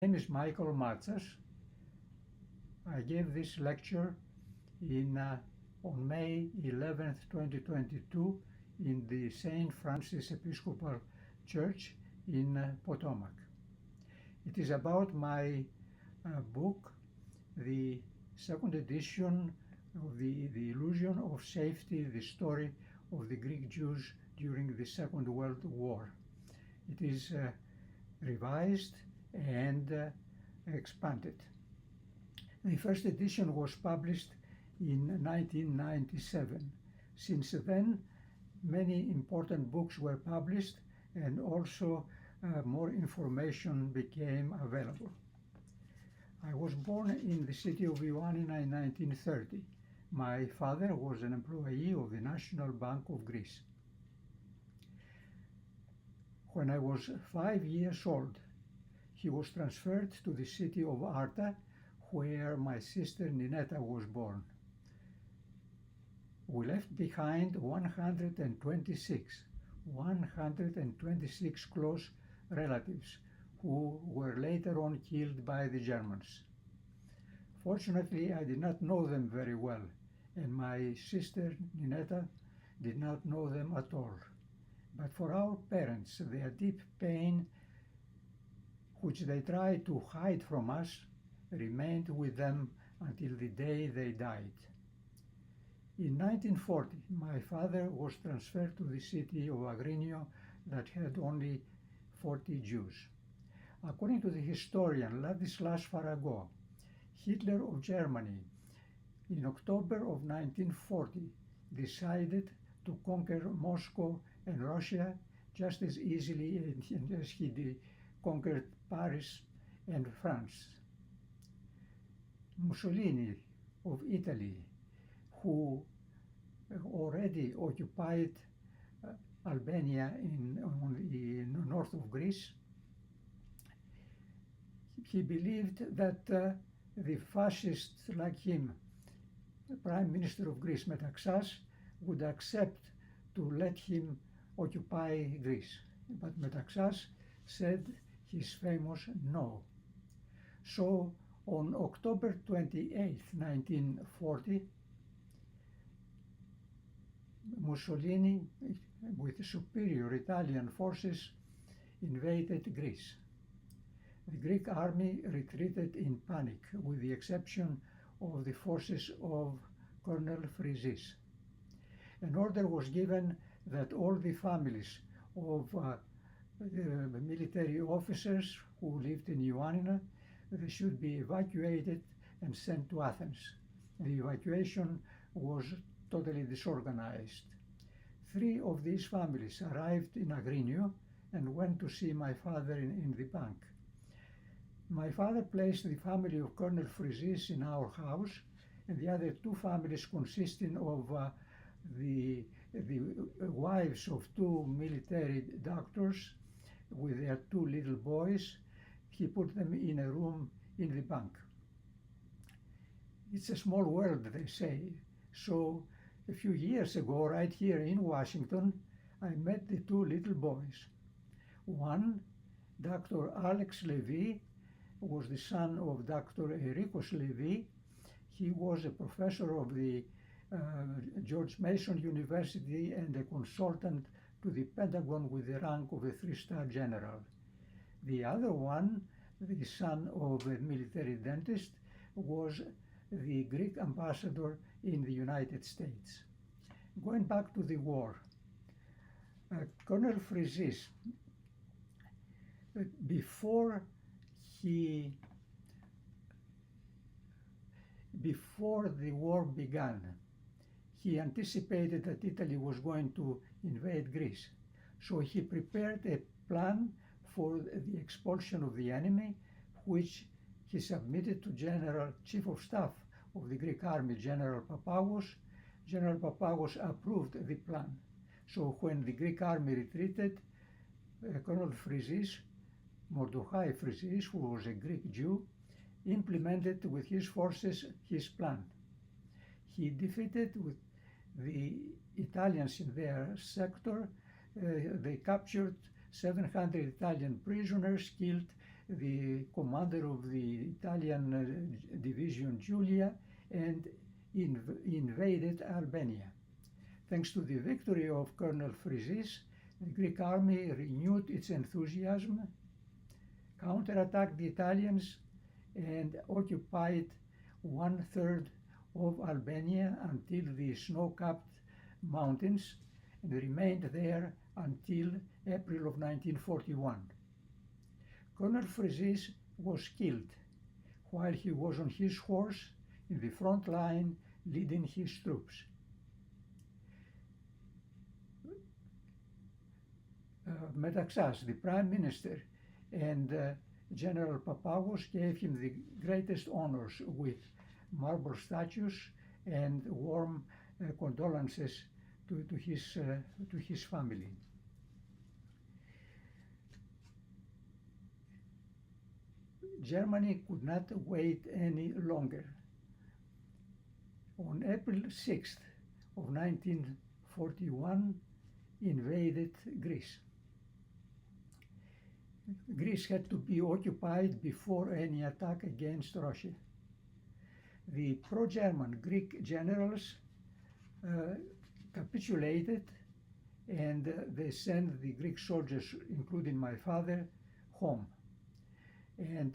name is Michael Matsas. I gave this lecture on May 11th, 2022 in the St. Francis Episcopal Church in Potomac. It is about my book, the second edition of the Illusion of Safety, the story of the Greek Jews during the Second World War. It is revised and expanded. The first edition was published in 1997. Since then, many important books were published and also more information became available. I was born in the city of Ioannina in 1930. My father was an employee of the National Bank of Greece. When I was 5 years old, he was transferred to the city of Arta, where my sister Nineta was born. We left behind 126 close relatives who were later on killed by the Germans. Fortunately, I did not know them very well, and my sister Nineta did not know them at all. But for our parents, their deep pain, which they tried to hide from us, remained with them until the day they died. In 1940, my father was transferred to the city of Agrinio that had only 40 Jews. According to the historian Ladislas Farago, Hitler of Germany, in October of 1940, decided to conquer Moscow and Russia just as easily as he conquered Paris and France. Mussolini of Italy, who already occupied Albania in the north of Greece, he believed that the fascists like him, the Prime Minister of Greece, Matsas, would accept to let him occupy Greece. But Matsas said his famous no. So on October 28, 1940, Mussolini, with superior Italian forces, invaded Greece. The Greek army retreated in panic, with the exception of the forces of Colonel Frizis. An order was given that all the families of the military officers who lived in Ioannina, they should be evacuated and sent to Athens. The evacuation was totally disorganized. 3 of these families arrived in Agrinio and went to see my father in the bank. My father placed the family of Colonel Frizis in our house, and the other 2 families consisting of the wives of 2 military doctors with their 2 little boys. He put them in a room in the bank. It's a small world, they say. So a few years ago, right here in Washington, I met the 2 little boys. One, Dr. Alex Levy, was the son of Dr. Erikos Levy. He was a professor of the George Mason University and a consultant to the Pentagon with the rank of a 3-star general. The other one, the son of a military dentist, was the Greek ambassador in the United States. Going back to the war, Colonel Frizis, before the war began, he anticipated that Italy was going to invade Greece. So he prepared a plan for the expulsion of the enemy, which he submitted to Chief of Staff of the Greek Army, General Papagos. General Papagos approved the plan. So when the Greek army retreated, Colonel Frizis, Mordechai Frizis, who was a Greek Jew, implemented with his forces his plan. He defeated with the Italians in their sector. They captured 700 Italian prisoners, killed the commander of the Italian division Julia, and invaded Albania. Thanks to the victory of Colonel Frisis, the Greek army renewed its enthusiasm, counterattacked the Italians, and occupied 1/3 of Albania until the snow-capped mountains, and remained there until April of 1941. Colonel Frisis was killed while he was on his horse in the front line leading his troops. Matsas, the prime minister, and General Papagos gave him the greatest honors with marble statues and warm condolences to his family. Germany could not wait any longer. On April 6th of 1941, invaded Greece. Greece had to be occupied before any attack against Russia. The pro-German Greek generals capitulated, and they sent the Greek soldiers, including my father, home. And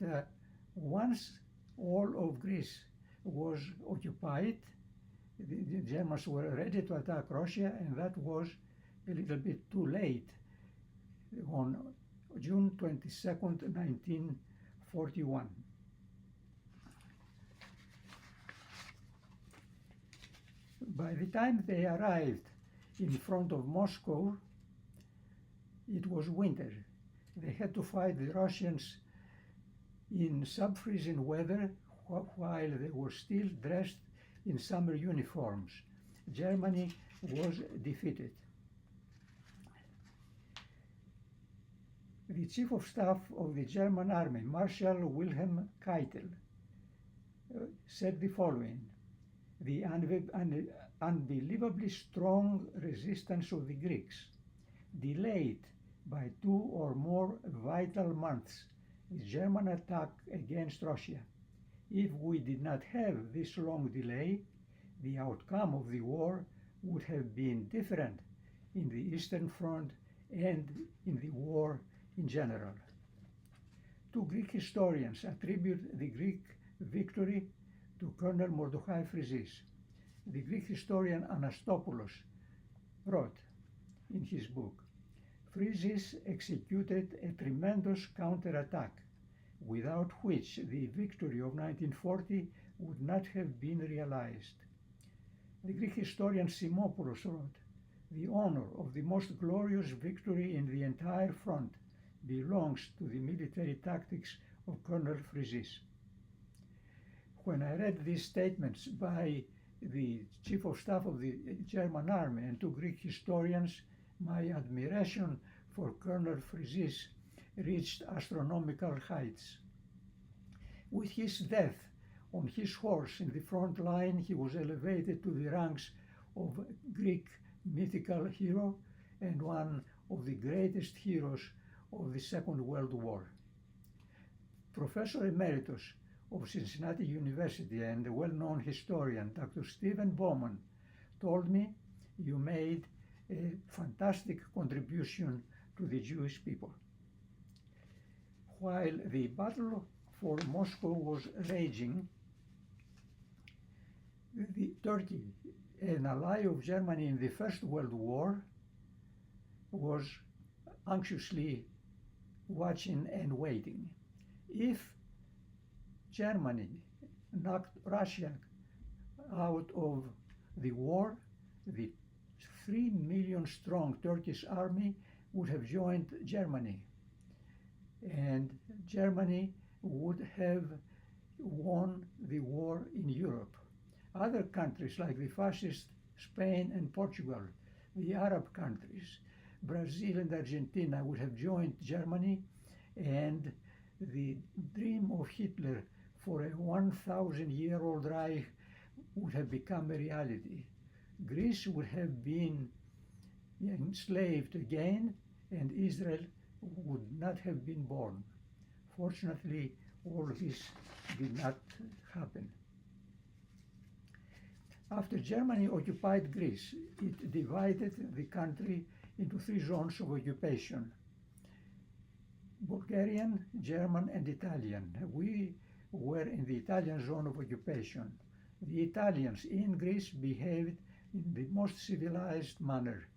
once all of Greece was occupied, the Germans were ready to attack Russia, and that was a little bit too late. On June 22nd, 1941. By the time they arrived in front of Moscow, it was winter. They had to fight the Russians in sub-freezing weather while they were still dressed in summer uniforms. Germany was defeated. The Chief of Staff of the German Army, Marshal Wilhelm Keitel, said the following: "The unbelievably strong resistance of the Greeks, delayed by 2 or more vital months, the German attack against Russia. If we did not have this long delay, the outcome of the war would have been different in the Eastern Front and in the war in general." Two Greek historians attribute the Greek victory to Colonel Mordechai Frisis. The Greek historian Anastopoulos wrote in his book, "Frisis executed a tremendous counterattack, without which the victory of 1940 would not have been realized." The Greek historian Simopoulos wrote, "The honor of the most glorious victory in the entire front belongs to the military tactics of Colonel Frisis." When I read these statements by the Chief of Staff of the German Army and two Greek historians, my admiration for Colonel Frisis reached astronomical heights. With his death on his horse in the front line, he was elevated to the ranks of Greek mythical hero and one of the greatest heroes of the Second World War. Professor Emeritus of Cincinnati University and a well-known historian, Dr. Stephen Bowman, told me, "You made a fantastic contribution to the Jewish people." While the battle for Moscow was raging, Turkey, an ally of Germany in the First World War, was anxiously watching and waiting. If Germany knocked Russia out of the war, the 3 million strong Turkish army would have joined Germany, and Germany would have won the war in Europe. Other countries like the fascist Spain and Portugal, the Arab countries, Brazil and Argentina would have joined Germany, and the dream of Hitler for a 1,000-year-old Reich would have become a reality. Greece would have been enslaved again, and Israel would not have been born. Fortunately, all this did not happen. After Germany occupied Greece, it divided the country into 3 zones of occupation: Bulgarian, German, and Italian. We were in the Italian zone of occupation. The Italians in Greece behaved in the most civilized manner,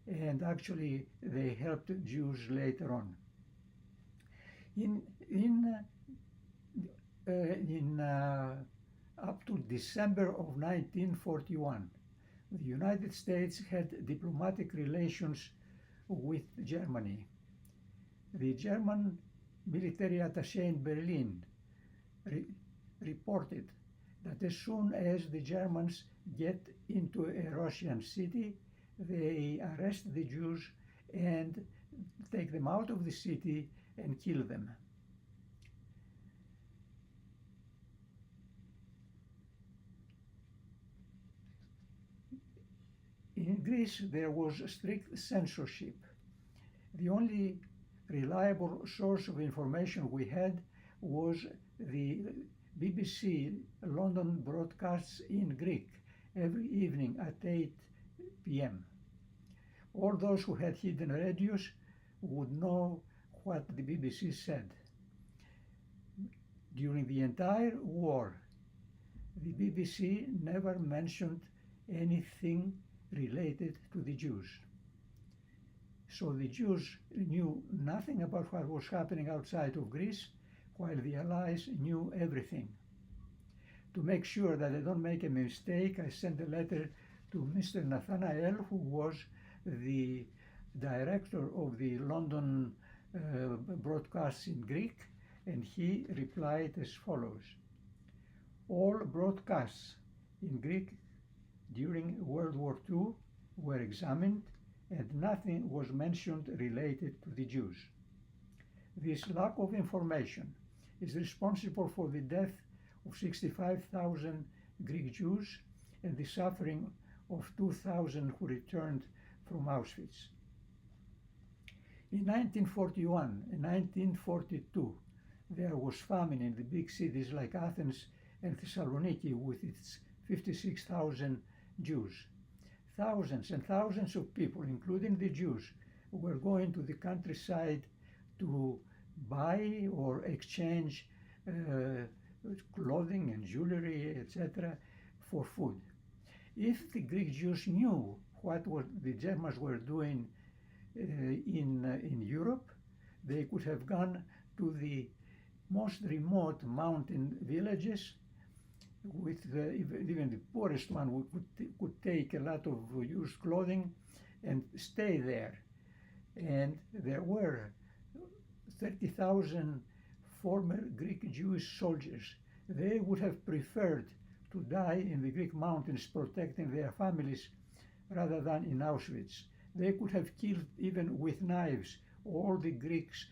and actually they helped Jews later on. Up to December of 1941, the United States had diplomatic relations with Germany. The German military attaché in Berlin reported that as soon as the Germans get into a Russian city, they arrest the Jews and take them out of the city and kill them. In Greece, there was strict censorship. The only reliable source of information we had was the BBC London broadcasts in Greek every evening at 8 p.m. All those who had hidden radios would know what the BBC said. During the entire war, the BBC never mentioned anything related to the Jews. So the Jews knew nothing about what was happening outside of Greece, while the Allies knew everything. To make sure that I don't make a mistake, I sent a letter to Mr. Nathanael, who was the director of the London broadcasts in Greek, and he replied as follows: all broadcasts in Greek during World War II were examined and nothing was mentioned related to the Jews. This lack of information is responsible for the death of 65,000 Greek Jews and the suffering of 2,000 who returned from Auschwitz. In 1941 and 1942, there was famine in the big cities like Athens and Thessaloniki with its 56,000 Jews. Thousands and thousands of people, including the Jews, were going to the countryside to buy or exchange clothing and jewelry, etc., for food. If the Greek Jews knew what the Germans were doing in Europe, they could have gone to the most remote mountain villages. Even the poorest one could take a lot of used clothing and stay there. And there were 30,000 former Greek Jewish soldiers. They would have preferred to die in the Greek mountains protecting their families rather than in Auschwitz. They could have killed, even with knives, all the Greeks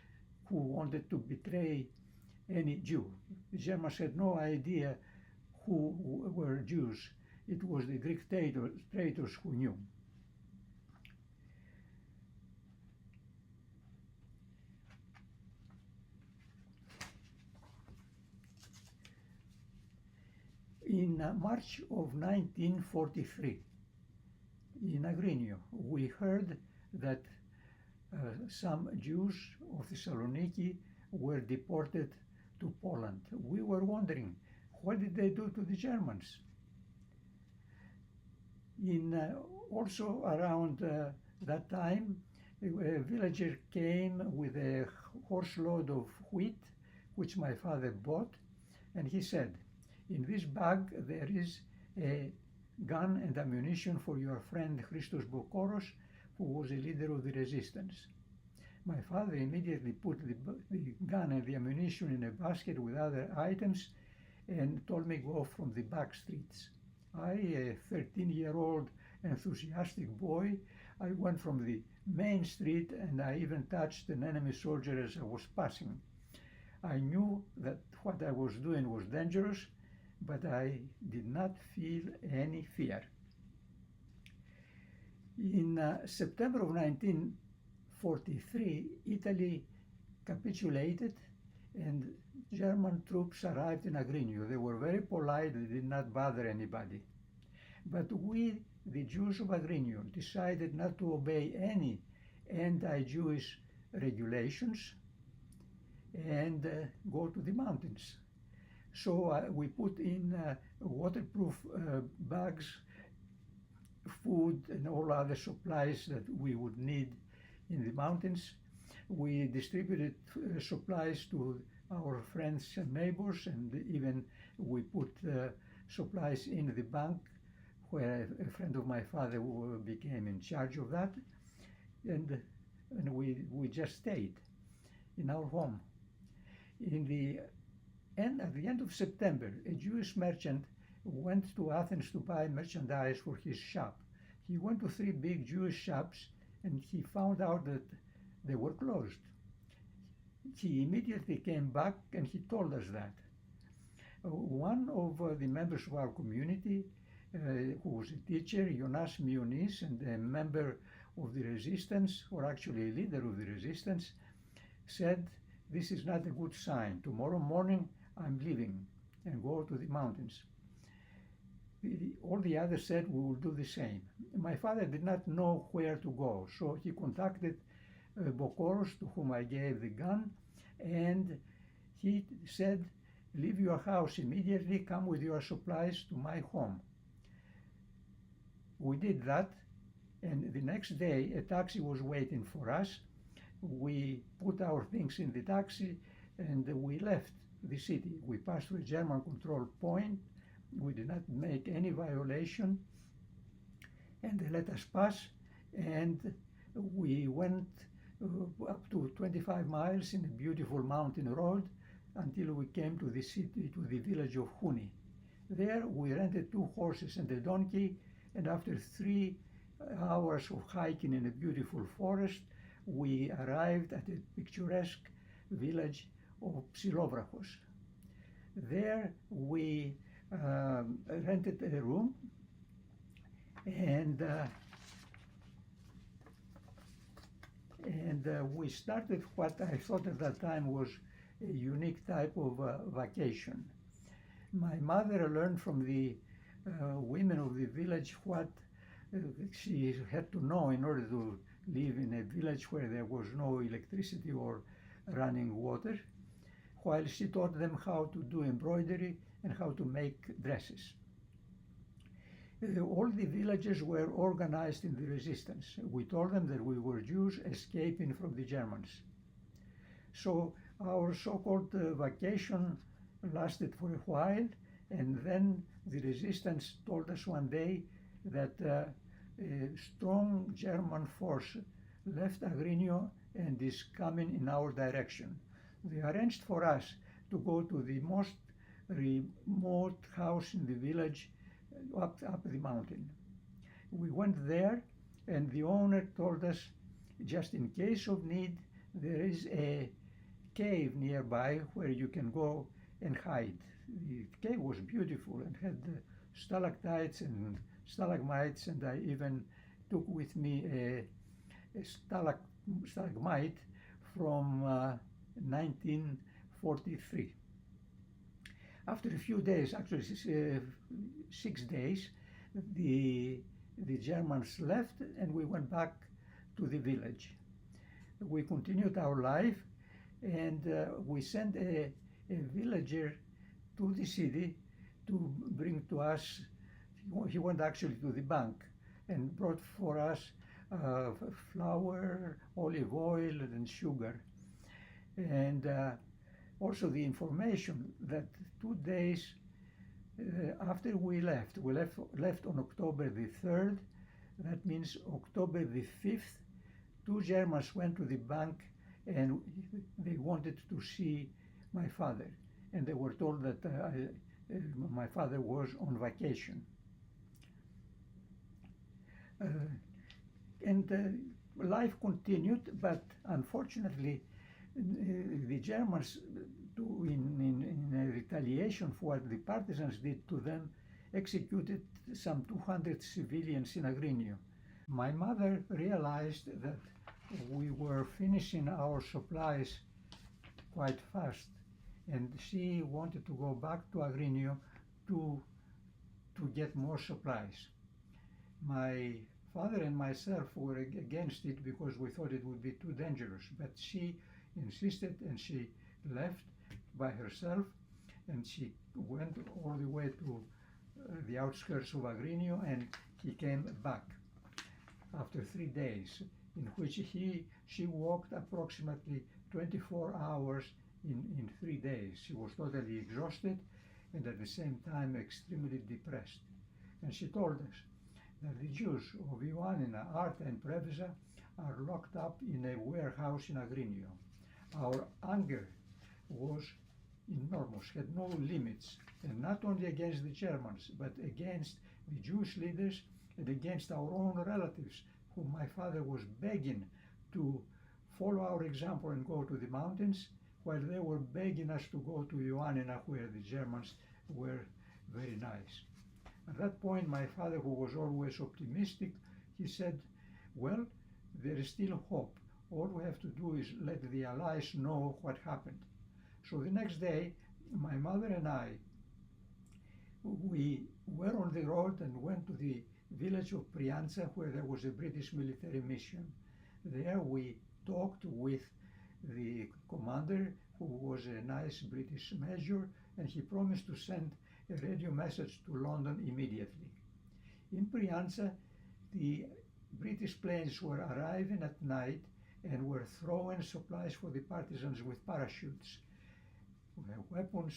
who wanted to betray any Jew. The Germans had no idea who were Jews. It was the Greek traitors who knew. In March of 1943, in Agrinio, we heard that some Jews of Thessaloniki were deported to Poland. We were wondering, what did they do to the Germans? Also around that time, a villager came with a horse load of wheat, which my father bought, and he said, in this bag there is a gun and ammunition for your friend Christos Bokoros, who was a leader of the resistance. My father immediately put the gun and the ammunition in a basket with other items and told me go from the back streets. I, a 13-year-old enthusiastic boy, I went from the main street and I even touched an enemy soldier as I was passing. I knew that what I was doing was dangerous, but I did not feel any fear. In September of 1943, Italy capitulated and German troops arrived in Agrinio. They were very polite, they did not bother anybody. But we, the Jews of Agrinio, decided not to obey any anti-Jewish regulations and go to the mountains. So we put in waterproof bags, food and all other supplies that we would need in the mountains. We distributed supplies to our friends and neighbors, and even we put supplies in the bank where a friend of my father became in charge of that, and we just stayed in our home. At the end of September, a Jewish merchant went to Athens to buy merchandise for his shop. He went to 3 big Jewish shops and he found out that they were closed. He immediately came back and he told us that. One of the members of our community, who was a teacher, Jonas Mionis, and a member of the resistance, or actually a leader of the resistance, said, "This is not a good sign. Tomorrow morning I'm leaving and go to the mountains." All the others said, "We will do the same." My father did not know where to go, so he contacted Bokoros, to whom I gave the gun, and he said, "Leave your house immediately, come with your supplies to my home." We did that, and the next day a taxi was waiting for us. We put our things in the taxi and we left the city. We passed through a German control point. We did not make any violation, and they let us pass, and we went up to 25 miles in a beautiful mountain road until we came to the city, to the village of Huni. There we rented 2 horses and a donkey, and after 3 hours of hiking in a beautiful forest, we arrived at a picturesque village of Psilovrachos. There we rented a room, and we started what I thought at that time was a unique type of vacation. My mother learned from the women of the village what she had to know in order to live in a village where there was no electricity or running water, while she taught them how to do embroidery and how to make dresses. All the villagers were organized in the resistance. We told them that we were Jews escaping from the Germans. So our so-called vacation lasted for a while, and then the resistance told us one day that a strong German force left Agrinio and is coming in our direction. They arranged for us to go to the most remote house in the village up the mountain. We went there, and the owner told us, just in case of need, there is a cave nearby where you can go and hide. The cave was beautiful and had stalactites and stalagmites, and I even took with me a stalagmite from 1943. After a few days, actually 6 days, the Germans left and we went back to the village. We continued our life, and we sent a villager to the city to bring to us. He went actually to the bank and brought for us flour, olive oil, and sugar, and also the information that 2 days after we left on October the 3rd. That means October the 5th, 2 Germans went to the bank and they wanted to see my father, and they were told that my father was on vacation. Life continued, but unfortunately the Germans, in retaliation for what the partisans did to them, executed some 200 civilians in Agrinio. My mother realized that we were finishing our supplies quite fast, and she wanted to go back to Agrinio to get more supplies. My father and myself were against it because we thought it would be too dangerous, but she insisted and she left by herself, and she went all the way to the outskirts of Agrinio, and he came back after 3 days, in which she walked approximately 24 hours in 3 days. She was totally exhausted and at the same time extremely depressed. And she told us that the Jews of Ioannina, Arta and Preveza are locked up in a warehouse in Agrinio. Our anger was enormous, had no limits, and not only against the Germans, but against the Jewish leaders and against our own relatives, whom my father was begging to follow our example and go to the mountains, while they were begging us to go to Ioannina, where the Germans were very nice. At that point, my father, who was always optimistic, he said, well, there is still hope. All we have to do is let the Allies know what happened. So the next day, my mother and I, we were on the road and went to the village of Prianza, where there was a British military mission. There we talked with the commander, who was a nice British major, and he promised to send a radio message to London immediately. In Prianza, the British planes were arriving at night and were throwing supplies for the partisans with parachutes, weapons,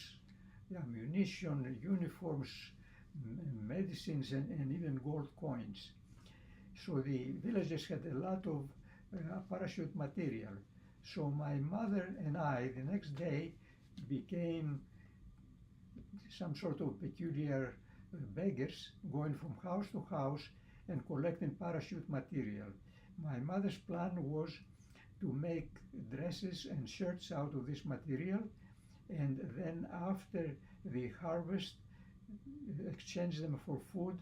ammunition, uniforms, medicines, and even gold coins. So the villagers had a lot of parachute material. So my mother and I, the next day, became some sort of peculiar beggars, going from house to house and collecting parachute material. My mother's plan was to make dresses and shirts out of this material, and then after the harvest exchange them for food,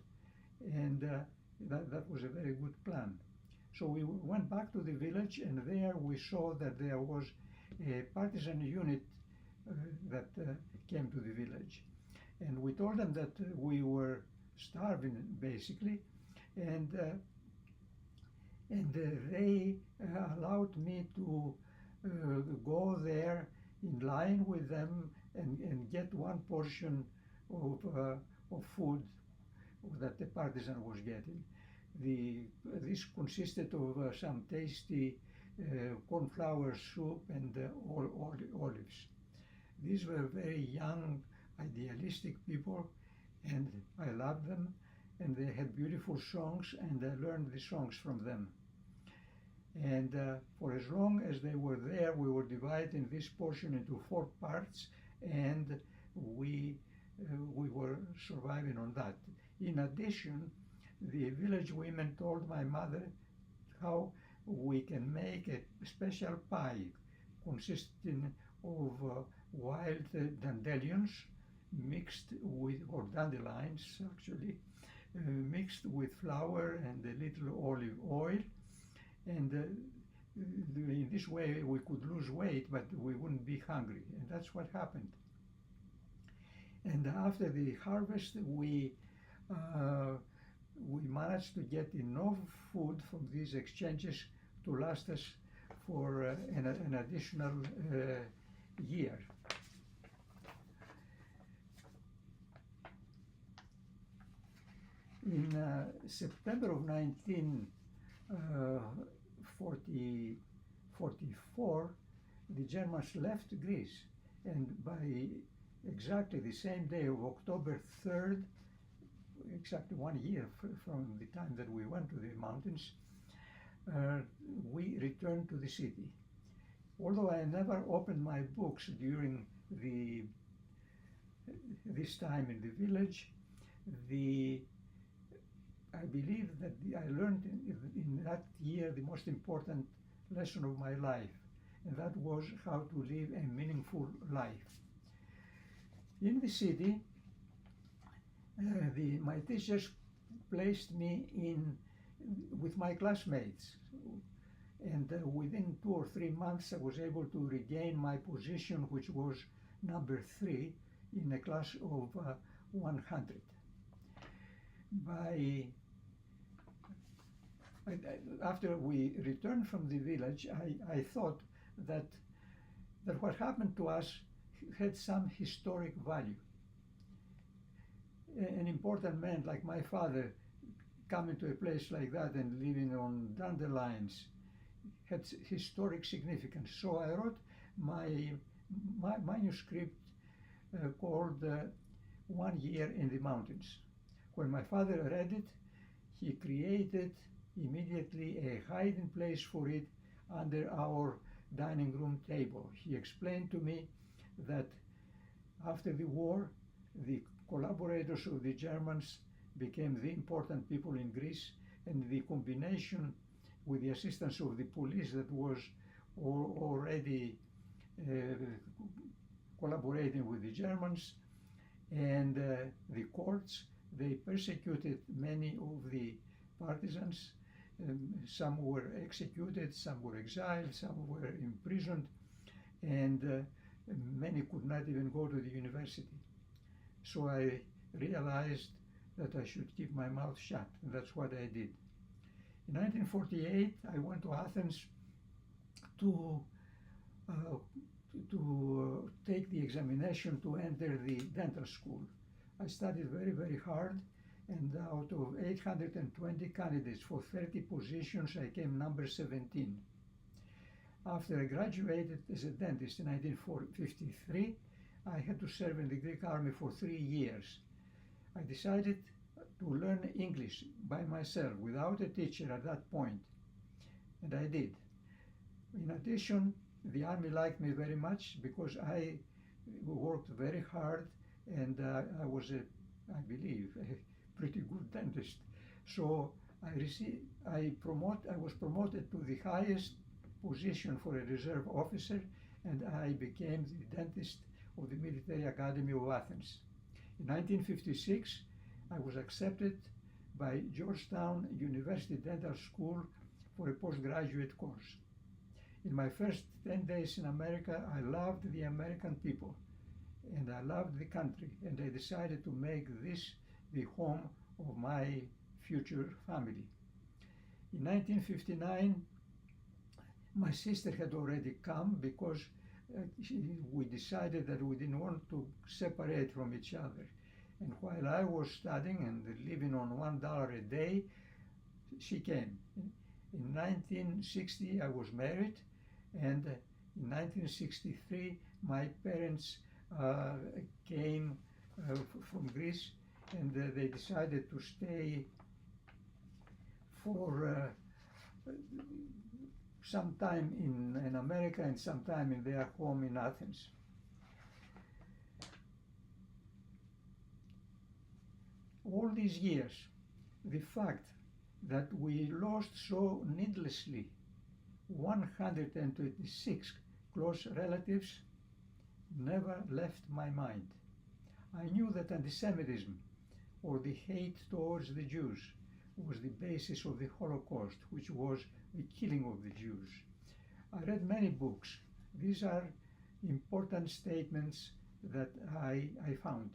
and that was a very good plan. So we went back to the village, and there we saw that there was a partisan unit that came to the village, and we told them that we were starving basically, and they allowed me to go there in line with them and get one portion of food that the partisan was getting. This consisted of some tasty cornflower soup and olives. These were very young, idealistic people, and I loved them, and they had beautiful songs, and I learned the songs from them. And for as long as they were there, we were dividing this portion into 4 parts, and we were surviving on that. In addition, the village women told my mother how we can make a special pie consisting of wild dandelions mixed with, or dandelions actually, mixed with flour and a little olive oil, and in this way we could lose weight, but we wouldn't be hungry, and that's what happened. And after the harvest, we managed to get enough food from these exchanges to last us for an additional year. In September of 1944, the Germans left Greece, and by exactly the same day of October 3rd, exactly 1 year from the time that we went to the mountains, we returned to the city. Although I never opened my books during this time in the village, I believe that I learned in that year the most important lesson of my life, and that was how to live a meaningful life. In the city, my teachers placed me with my classmates, and within 2 or 3 months I was able to regain my position, which was number 3 in a class of 100. After we returned from the village, I thought that what happened to us had some historic value. An important man like my father coming to a place like that and living on dandelions had historic significance. So I wrote my manuscript called 1 Year in the Mountains. When my father read it, he created immediately a hiding place for it under our dining room table. He explained to me that after the war, the collaborators of the Germans became the important people in Greece, and the combination with the assistance of the police that was already collaborating with the Germans and the courts, they persecuted many of the partisans. Some were executed, some were exiled, some were imprisoned, and many could not even go to the university. So I realized that I should keep my mouth shut, and that's what I did. In 1948, I went to Athens to take the examination to enter the dental school. I studied very, very hard, and out of 820 candidates for 30 positions, I came number 17. After I graduated as a dentist in 1953, I had to serve in the Greek army for 3 years. I decided to learn English by myself without a teacher at that point, and I did. In addition, the army liked me very much because I worked very hard, and I was, I believe, a pretty good dentist. So I was promoted to the highest position for a reserve officer, and I became the dentist of the Military Academy of Athens. In 1956, I was accepted by Georgetown University Dental School for a postgraduate course. In my first 10 days in America, I loved the American people, and I loved the country, and I decided to make this the home of my future family. In 1959, my sister had already come because we decided that we didn't want to separate from each other. And while I was studying and living on $1 a day, she came. In 1960, I was married, and in 1963, my parents came from Greece, and they decided to stay for some time in America and some time in their home in Athens. All these years, the fact that we lost so needlessly 126 close relatives never left my mind. I knew that anti-Semitism, or the hate towards the Jews, was the basis of the Holocaust, which was the killing of the Jews. I read many books. These are important statements that I found.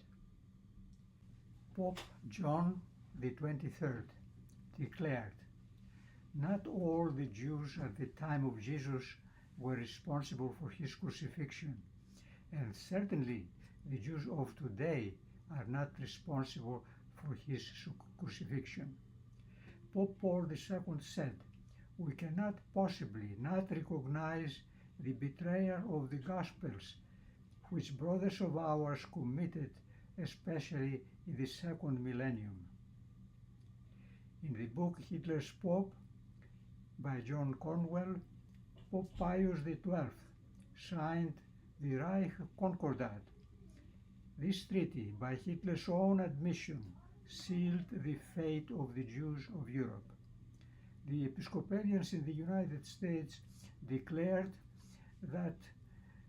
Pope John the 23rd declared, "Not all the Jews at the time of Jesus were responsible for his crucifixion, and certainly the Jews of today are not responsible for his crucifixion." Pope Paul II said, "We cannot possibly not recognize the betrayal of the Gospels which brothers of ours committed, especially in the second millennium." In the book Hitler's Pope by John Cornwell, Pope Pius XII signed the Reich Concordat. This treaty, by Hitler's own admission, sealed the fate of the Jews of Europe. The Episcopalians in the United States declared that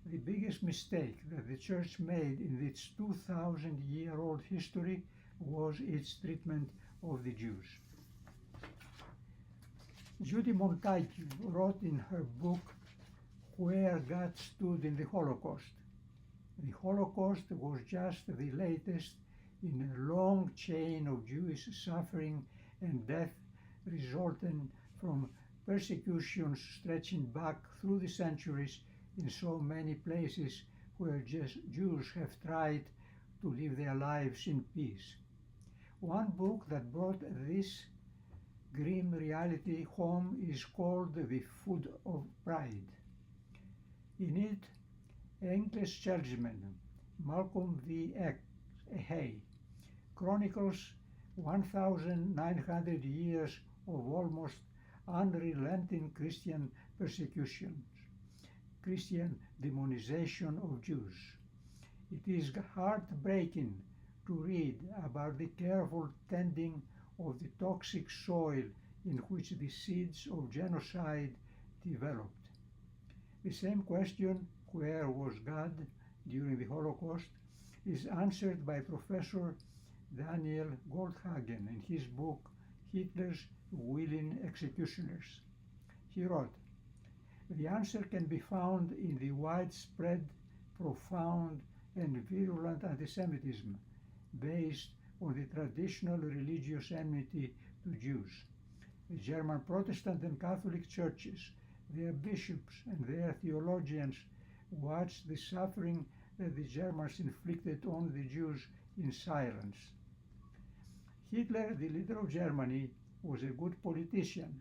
the biggest mistake that the Church made in its 2,000-year-old history was its treatment of the Jews. Judy Montague wrote in her book Where God Stood in the Holocaust, The Holocaust was just the latest in a long chain of Jewish suffering and death resulting from persecutions stretching back through the centuries in so many places where Jews have tried to live their lives in peace. One book that brought this grim reality home is called The Food of Pride. In it, English churchman Malcolm V. Hay chronicles 1,900 years of almost unrelenting Christian persecutions, Christian demonization of Jews. It is heartbreaking to read about the careful tending of the toxic soil in which the seeds of genocide developed. The same question, where was God during the Holocaust, is answered by Professor Daniel Goldhagen in his book Hitler's Willing Executioners. He wrote, "The answer can be found in the widespread, profound, and virulent antisemitism based on the traditional religious enmity to Jews. The German Protestant and Catholic churches, their bishops, and their theologians watched the suffering that the Germans inflicted on the Jews in silence. Hitler, the leader of Germany, was a good politician.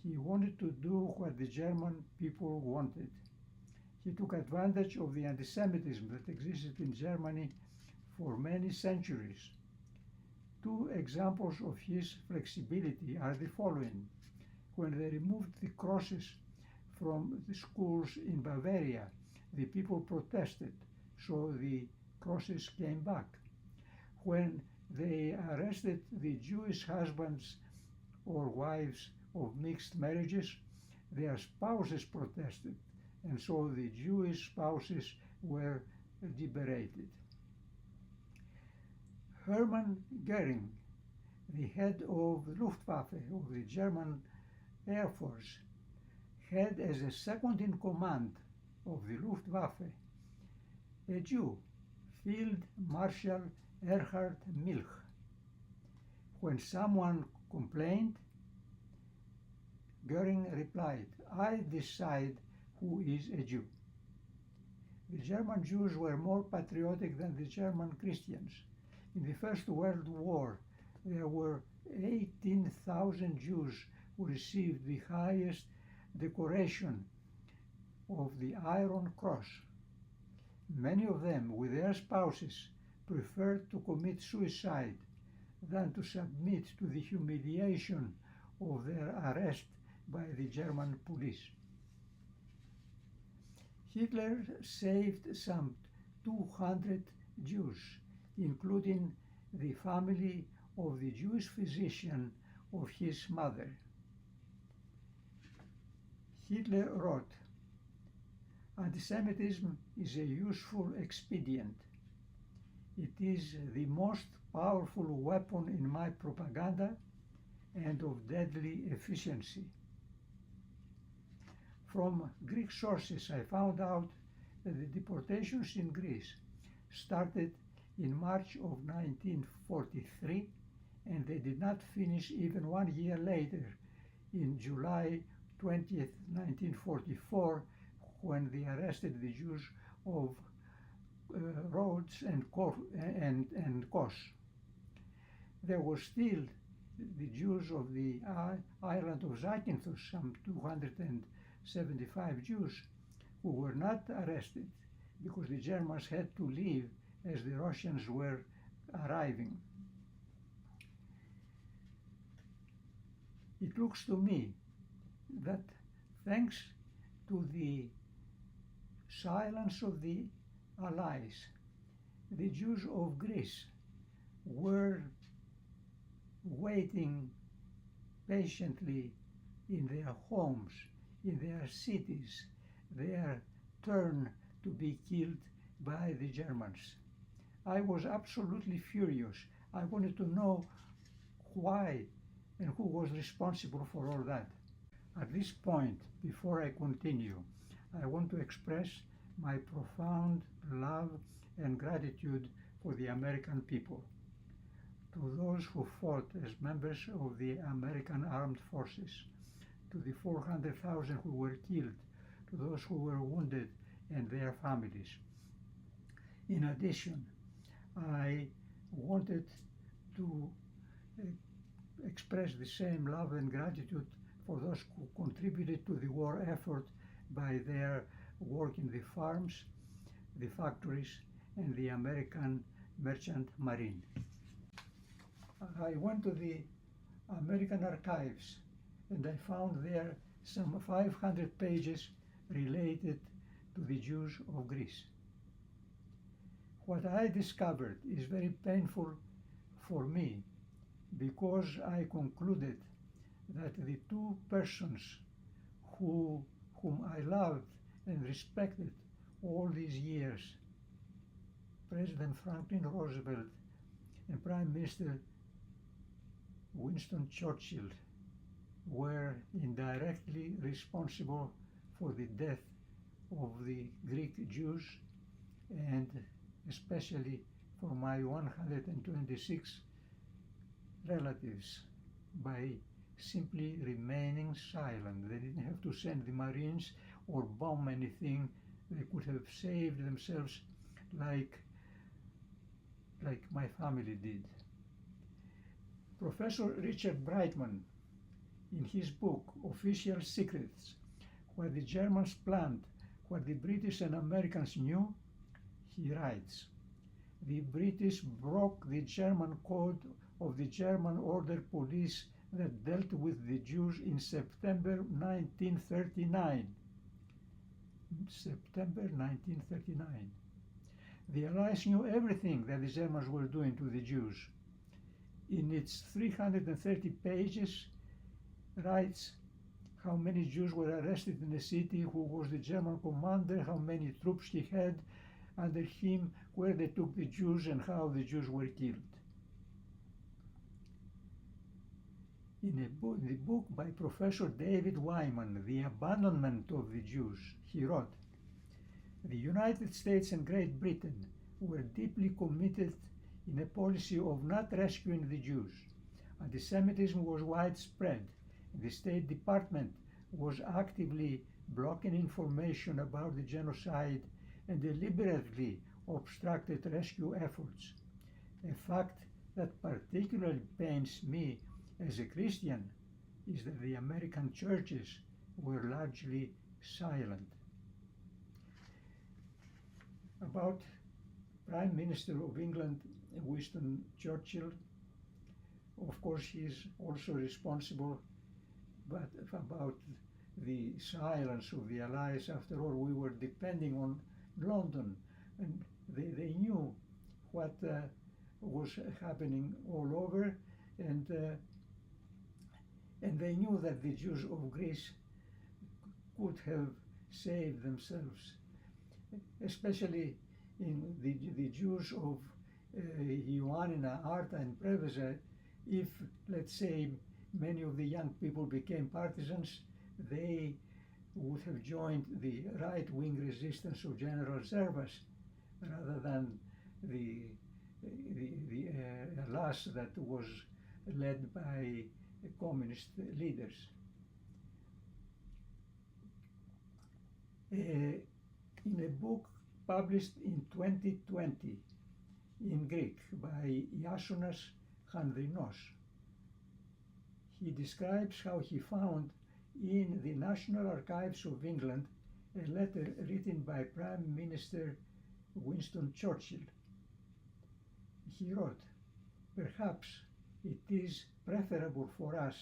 He wanted to do what the German people wanted. He took advantage of the antisemitism that existed in Germany for many centuries. Two examples of his flexibility are the following. When they removed the crosses from the schools in Bavaria, the people protested, so the crosses came back. When they arrested the Jewish husbands or wives of mixed marriages, their spouses protested, and so the Jewish spouses were liberated. Hermann Göring, the head of the Luftwaffe, of the German Air Force, had as a second in command of the Luftwaffe a Jew, Field Marshal Erhard Milch. When someone complained, Göring replied, "I decide who is a Jew." The German Jews were more patriotic than the German Christians. In the First World War, there were 18,000 Jews who received the highest decoration of the Iron Cross. Many of them, with their spouses, preferred to commit suicide than to submit to the humiliation of their arrest by the German police. Hitler saved some 200 Jews, including the family of the Jewish physician of his mother. Hitler wrote, "Antisemitism is a useful expedient. It is the most powerful weapon in my propaganda and of deadly efficiency." From Greek sources, I found out that the deportations in Greece started in March of 1943, and they did not finish even 1 year later, in July 20th, 1944, when they arrested the Jews of Rhodes and Kos. There were still the Jews of the island of Zakynthos, some 275 Jews, who were not arrested because the Germans had to leave as the Russians were arriving. It looks to me that thanks to the silence of the Allies, the Jews of Greece were waiting patiently in their homes, in their cities, their turn to be killed by the Germans. I was absolutely furious. I wanted to know why and who was responsible for all that. At this point, before I continue, I want to express my profound love and gratitude for the American people, to those who fought as members of the American Armed Forces, to the 400,000 who were killed, to those who were wounded and their families. In addition, I wanted to express the same love and gratitude for those who contributed to the war effort by their work in the farms, the factories, and the American Merchant Marine. I went to the American Archives and I found there some 500 pages related to the Jews of Greece. What I discovered is very painful for me because I concluded that the two persons whom I loved and respected all these years, President Franklin Roosevelt and Prime Minister Winston Churchill, were indirectly responsible for the death of the Greek Jews and especially for my 126 relatives by simply remaining silent. They didn't have to send the Marines or bomb anything. They could have saved themselves like my family did. Professor Richard Breitman, in his book Official Secrets, What the Germans Planned, What the British and Americans Knew, he writes, the British broke the German code of the German Order Police that dealt with the Jews in September 1939. September 1939. The Allies knew everything that the Germans were doing to the Jews. In its 330 pages, writes how many Jews were arrested in the city, who was the German commander, how many troops he had under him, where they took the Jews, and how the Jews were killed. In the book by Professor David Wyman, The Abandonment of the Jews, he wrote, the United States and Great Britain were deeply committed in a policy of not rescuing the Jews. Anti-Semitism was widespread. The State Department was actively blocking information about the genocide and deliberately obstructed rescue efforts. A fact that particularly pains me as a Christian is that the American churches were largely silent. About Prime Minister of England, Winston Churchill, of course he is also responsible, but about the silence of the Allies. After all, we were depending on London, and they knew what was happening all over, and they knew that the Jews of Greece could have saved themselves, especially in the Jews of Ioannina, Arta, and Preveza. If, let's say, many of the young people became partisans, they would have joined the right-wing resistance of General Zervas rather than the Hellas that was led by communist leaders. In a book published in 2020 in Greek by Iasonas Chandrinos, he describes how he found in the National Archives of England a letter written by Prime Minister Winston Churchill. He wrote, perhaps it is preferable for us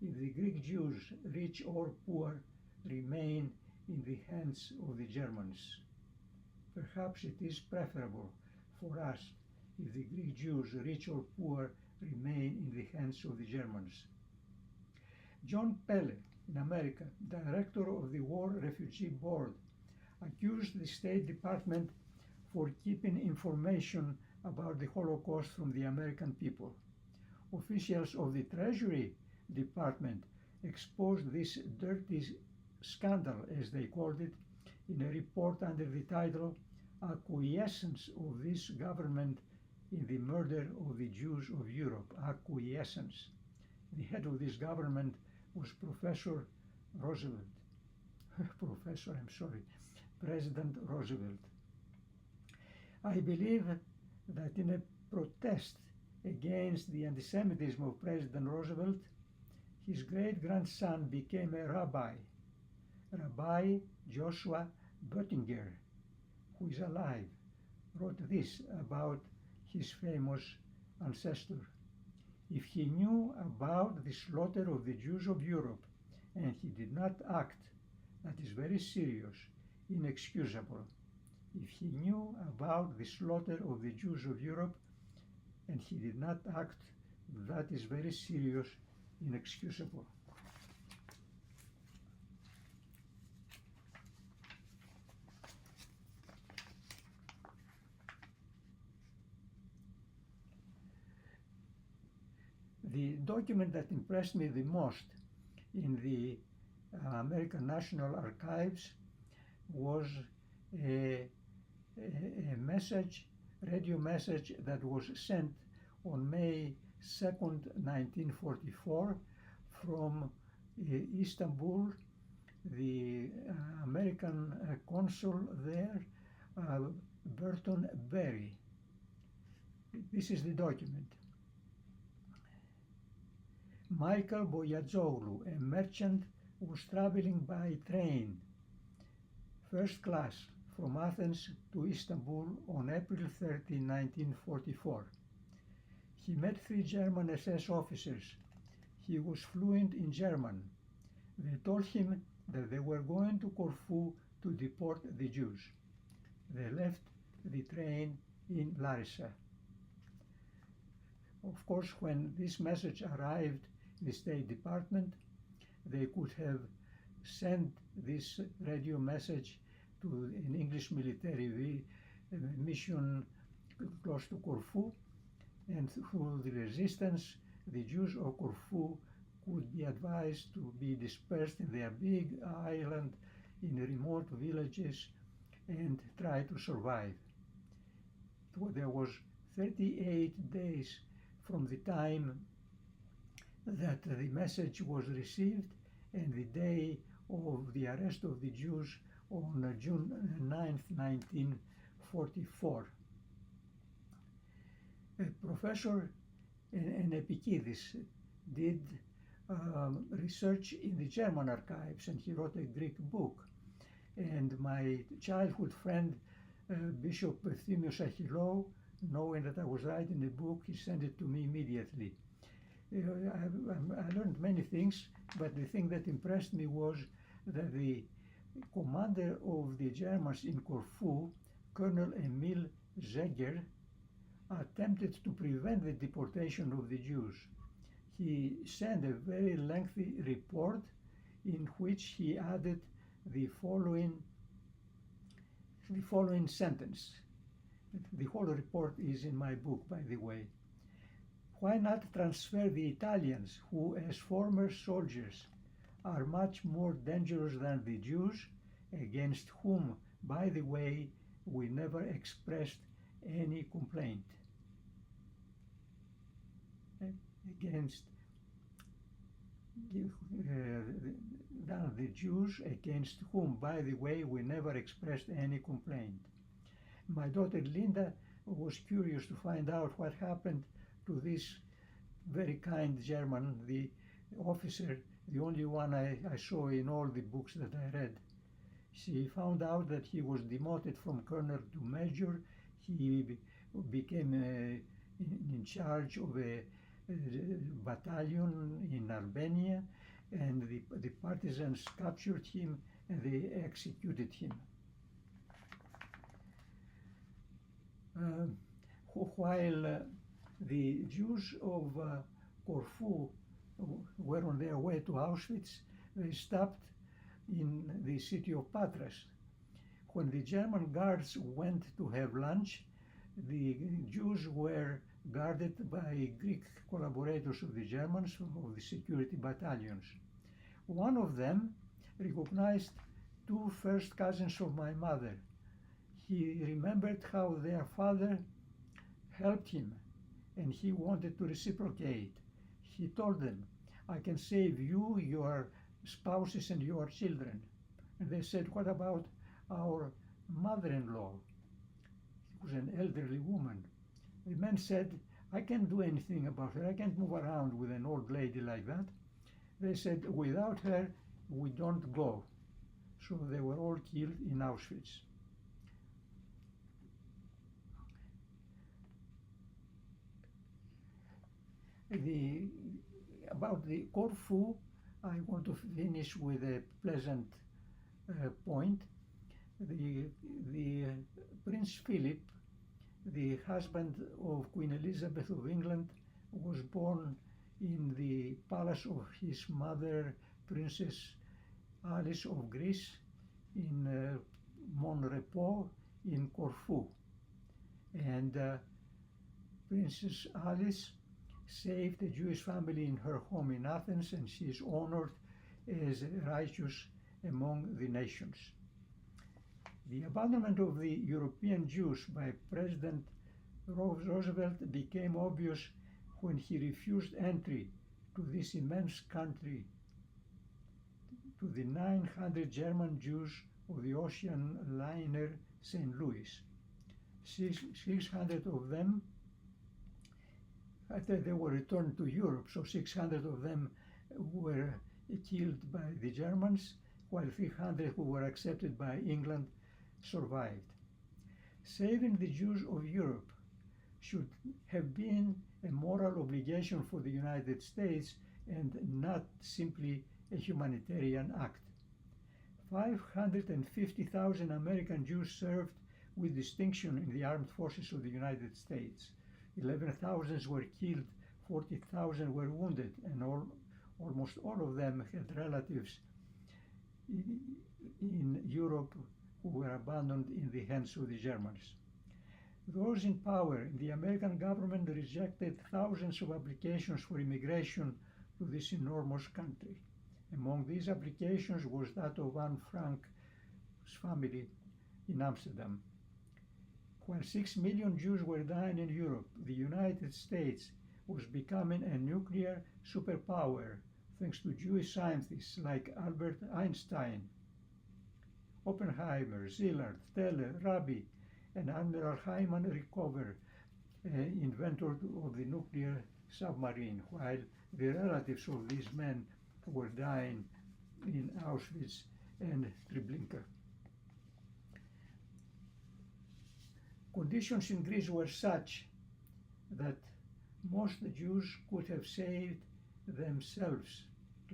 if the Greek Jews, rich or poor, remain in the hands of the Germans. Perhaps it is preferable for us if the Greek Jews, rich or poor, remain in the hands of the Germans. John Pelle, in America, director of the War Refugee Board, accused the State Department for keeping information about the Holocaust from the American people. Officials of the Treasury Department exposed this dirty scandal, as they called it, in a report under the title Acquiescence of this Government in the Murder of the Jews of Europe. Acquiescence. The head of this government was President Roosevelt. I believe that in a protest against the anti-Semitism of President Roosevelt, his great-grandson became a rabbi, Rabbi Joshua Buttinger, who is alive, wrote this about his famous ancestor. If he knew about the slaughter of the Jews of Europe and he did not act, that is very serious, inexcusable. If he knew about the slaughter of the Jews of Europe and he did not act, that is very serious, inexcusable. The document that impressed me the most in the American National Archives was a radio message that was sent on May 2nd, 1944 from Istanbul. The American consul there, Burton Berry. This is the document. Michael Boyadzoglu, a merchant, was traveling by train, first class, from Athens to Istanbul on April 30, 1944. He met 3 German SS officers. He was fluent in German. They told him that they were going to Corfu to deport the Jews. They left the train in Larissa. Of course, when this message arrived in the State Department, they could have sent this radio message to an English military mission close to Corfu, and through the resistance, the Jews of Corfu could be advised to be dispersed in their big island in remote villages and try to survive. There was 38 days from the time that the message was received and the day of the arrest of the Jews on June 9th, 1944. Professor Epikidis did research in the German archives, and he wrote a Greek book. And my childhood friend, Bishop Thimios Achillou, knowing that I was writing a book, he sent it to me immediately. I learned many things, but the thing that impressed me was that the commander of the Germans in Corfu, Colonel Emil Zeger, attempted to prevent the deportation of the Jews. He sent a very lengthy report in which he added the following sentence. The whole report is in my book, by the way. Why not transfer the Italians, who as former soldiers are much more dangerous than the Jews, against whom, by the way, we never expressed any complaint? Against the Jews, against whom, by the way, we never expressed any complaint. My daughter Linda was curious to find out what happened to this very kind German, the officer, the only one I saw in all the books that I read. She found out that he was demoted from colonel to major. He became in charge of a battalion in Albania, and the partisans captured him and they executed him. While the Jews of Corfu were on their way to Auschwitz, they stopped in the city of Patras. When the German guards went to have lunch, the Jews were guarded by Greek collaborators of the Germans, of the security battalions. One of them recognized two first cousins of my mother. He remembered how their father helped him, and he wanted to reciprocate. He told them, I can save you, your spouses, and your children. And they said, what about our mother-in-law? She was an elderly woman. The man said, I can't do anything about her. I can't move around with an old lady like that. They said, without her, we don't go. So they were all killed in Auschwitz. About the Corfu, I want to finish with a pleasant point. The Prince Philip, the husband of Queen Elizabeth of England, was born in the palace of his mother, Princess Alice of Greece, in Mon Repos in Corfu. And Princess Alice saved a Jewish family in her home in Athens, and she is honored as righteous among the nations. The abandonment of the European Jews by President Roosevelt became obvious when he refused entry to this immense country to the 900 German Jews of the ocean liner St. Louis. 600 of them, after they were returned to Europe, so 600 of them were killed by the Germans, while 300 who were accepted by England survived. Saving the Jews of Europe should have been a moral obligation for the United States and not simply a humanitarian act. 550,000 American Jews served with distinction in the armed forces of the United States. 11,000 were killed, 40,000 were wounded, and almost all of them had relatives in Europe who were abandoned in the hands of the Germans. Those in power in the American government rejected thousands of applications for immigration to this enormous country. Among these applications was that of Anne Frank's family in Amsterdam. While 6 million Jews were dying in Europe, the United States was becoming a nuclear superpower thanks to Jewish scientists like Albert Einstein, Oppenheimer, Szilard, Teller, Rabi, and Admiral Hyman Rickover, inventor of the nuclear submarine, while the relatives of these men were dying in Auschwitz and Treblinka. Conditions in Greece were such that most Jews could have saved themselves,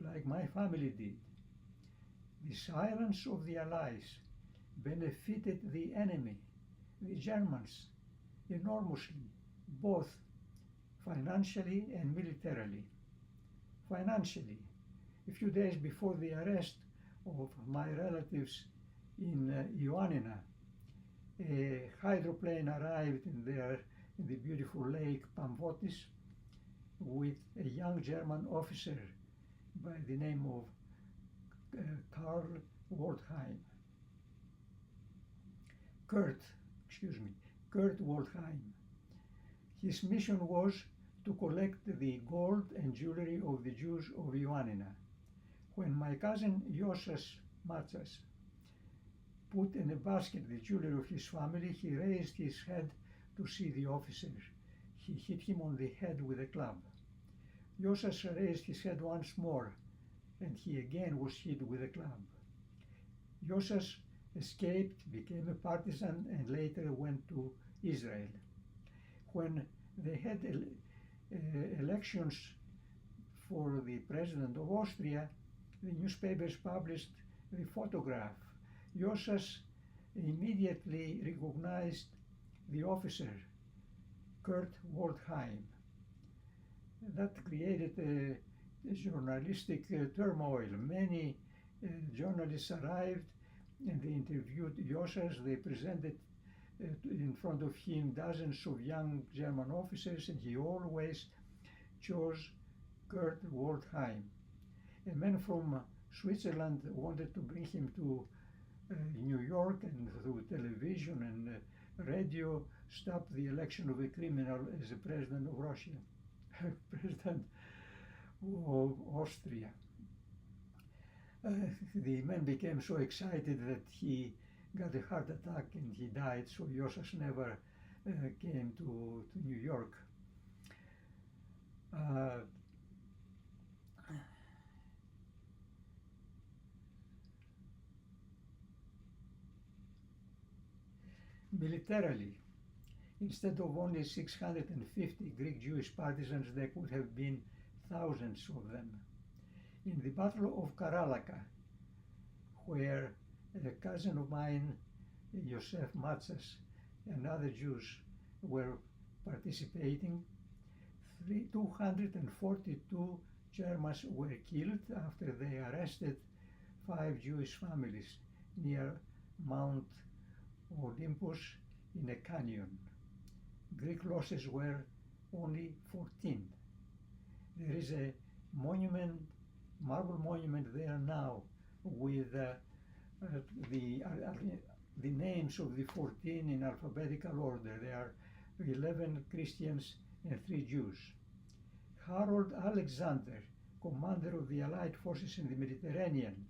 like my family did. The silence of the Allies benefited the enemy, the Germans, enormously, both financially and militarily. Financially, a few days before the arrest of my relatives in Ioannina, a hydroplane arrived in the beautiful lake Pamvotis with a young German officer by the name of Kurt Waldheim. His mission was to collect the gold and jewelry of the Jews of Ioannina. When my cousin Josas Matsas put in a basket the jewelry of his family, he raised his head to see the officer. He hit him on the head with a club. Josas raised his head once more, and he again was hit with a club. Josas escaped, became a partisan, and later went to Israel. When they had elections for the president of Austria, the newspapers published the photograph. Josas immediately recognized the officer, Kurt Waldheim. That created a journalistic turmoil. Many journalists arrived and they interviewed Josas. They presented in front of him dozens of young German officers, and he always chose Kurt Waldheim. A man from Switzerland wanted to bring him to New York and through television and radio stopped the election of a criminal as the president of Russia, president of Austria. The man became so excited that he got a heart attack and he died, so Yosas never came to New York. Militarily, instead of only 650 Greek Jewish partisans, there could have been thousands of them. In the Battle of Karalaka, where a cousin of mine, Yosef Matsas, and other Jews were participating, 242 Germans were killed after they arrested 5 Jewish families near Mount Olympus in a canyon. Greek losses were only 14. There is a monument, marble monument there now with the names of the 14 in alphabetical order. There are 11 Christians and 3 Jews. Harold Alexander, commander of the Allied forces in the Mediterranean,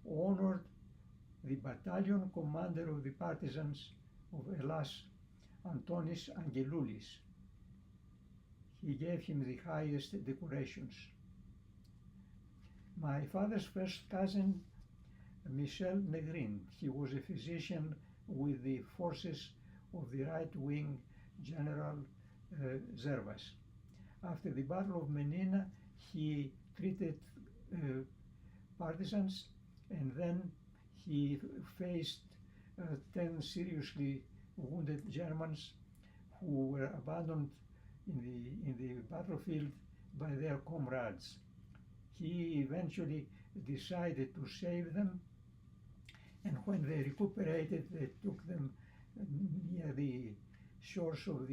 honored the battalion commander of the partisans of Hellas, Antonis Angeloulis. He gave him the highest decorations. My father's first cousin, Michel Negrin, he was a physician with the forces of the right-wing General Zervas. After the Battle of Menina, he treated partisans, and then he faced 10 seriously wounded Germans who were abandoned in the battlefield by their comrades. He eventually decided to save them, and when they recuperated, they took them near the shores of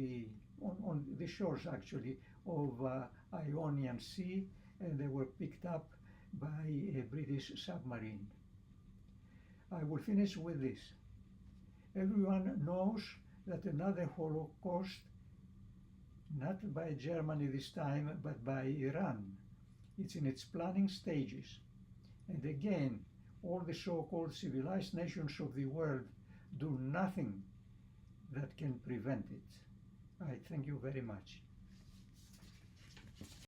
on the shores actually of Ionian Sea, and they were picked up by a British submarine. I will finish with this. Everyone knows that another Holocaust, not by Germany this time, but by Iran, it's in its planning stages. And again, all the so-called civilized nations of the world do nothing that can prevent it. I thank you very much.